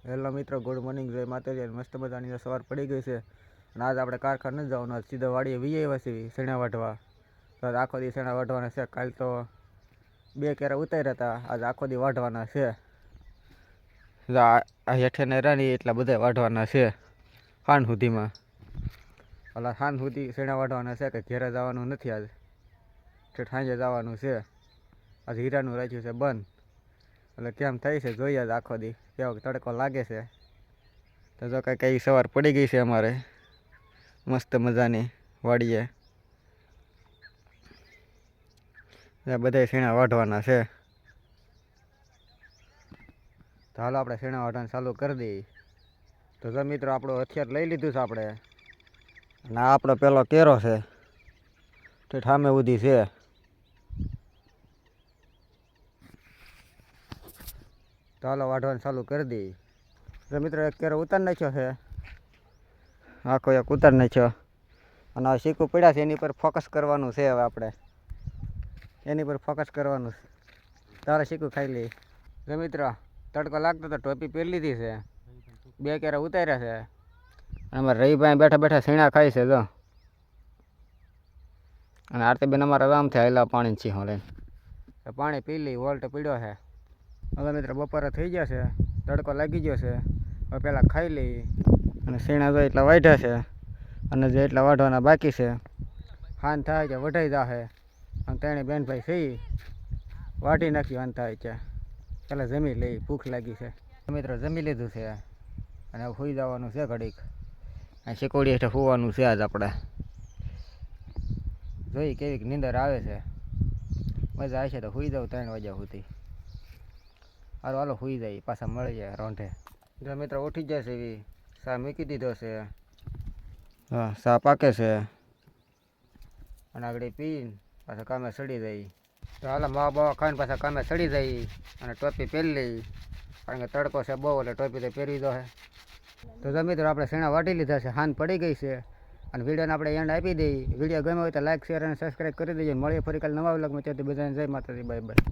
Hello મિત્રો, good morning. જય માતાજી. મસ્ત મજાની સવાર પડી ગઈ છે અને આજ આપણે કારખાને નથી જવાનું, સીધા વાડીએ વી આવ્યા છીએ શેણા વાઢવા. તો આખો દી શેણા વાઢવાના છે. કાલ તો 2 કેરા ઉતાર્યા હતા, આજ આખો દી વાઢવાના છે. આ હેઠે ને રાની એટલા બધા વાઢવાના છે ખાન સુધીમાં. એટલે ખાન સુધી શેણા વાઢવાના છે, કે ઘેરે જવાનું નથી આજ, ઠેઠ સાંજે જવાનું છે. આજ હીરાનું રાખ્યું છે બંધ, એટલે કેમ થાય છે જોઈએ આજ આખો દી કેવો તડકો લાગે છે. તો જો કઈ સવાર પડી ગઈ છે અમારે મસ્ત મજાની વાડીએ. બધા શેણા વાઢવાના છે. તો હાલો આપણે શેણા વાઢવાનું ચાલુ કરી દઈએ. તો જો મિત્રો, આપણું હથિયાર લઈ લીધું છે આપણે, અને આ આપણો પેલો કેરો છે તે સામે ઉધી છે. તો હાલો વાઢવાનું ચાલુ કરી દઈએ. તો મિત્રો, એક કેરો ઉતારી નાખ્યો છે, આખો એક ઉતારી નાખ્યો. અને આ શીકું પડ્યા છે એની પર ફોકસ કરવાનું છે. હવે આપણે એની પર ફોકસ કરવાનું છે. તારે શીકું ખાઈ લઈ. જો મિત્રો, તડકો લાગતો તો ટોપી પહેરી લીધી છે, 2 કેરા ઉતાર્યા છે. અમારે રહીભાઈ બેઠા બેઠા શીણા ખાય છે જો. અને આરતીબેન અમારા આરામથી હાલ્યા પાણી છીહો લઈને. પાણી પી લઈ, વોલ્ટ પીડ્યો છે. હવે મિત્રો, બપોરે થઈ ગયા છે, તડકો લાગી ગયો છે. હવે પહેલાં ખાઈ લઈ અને શીણા જો એટલા વાઢ્યા છે, અને જે એટલા વાઢવાના બાકી છે. હાન થાય કે વઢાઈ જાહે. અને તેણે બેનભાઈ સહી વાઢી નાખ્યું. હાન થાય કે પહેલાં જમી લઈ, ભૂખ લાગી છે. મિત્રો, જમી લીધું છે અને હવે સૂઈ જવાનું છે ઘડીક. આ શીકોડી હેઠે સૂવાનું છે આજ આપણે. જોઈ કેવી નીંદર આવે છે, મજા આવે છે તો સૂઈ જાઉં 3 વાગ્યા સુધી. હાલો હાલો સૂઈ જાય, પાછા મળી જાય રોંઢે. જો મિત્રો, ઉઠી જાય છે એવી ચા મૂકી દીધો છે. હા, ચા પાકે છે અને આગળ પીને પાછા કામે ચડી જાય. તો હાલો માવા બાવા ખાઈને પાછા કામે ચડી જાય અને ટોપી પહેરી લઈ, કારણ કે તડકો છે બહુ, એટલે ટોપી તો પહેરવી દો હે. તો જો મિત્રો, આપણે શેણા વાટી લીધા છે, હાન પડી ગઈ છે. અને વિડીયોને આપણે એન્ડ આપી દઈએ. વિડીયો ગમ્યો હોય તો લાઈક, શેર અને સબસ્ક્રાઈબ કરી દેજો. મળીએ ફરી કાલે નવા વ્લોગમાં. ત્યાંથી બધાને જય માતાજી, બાય બાય.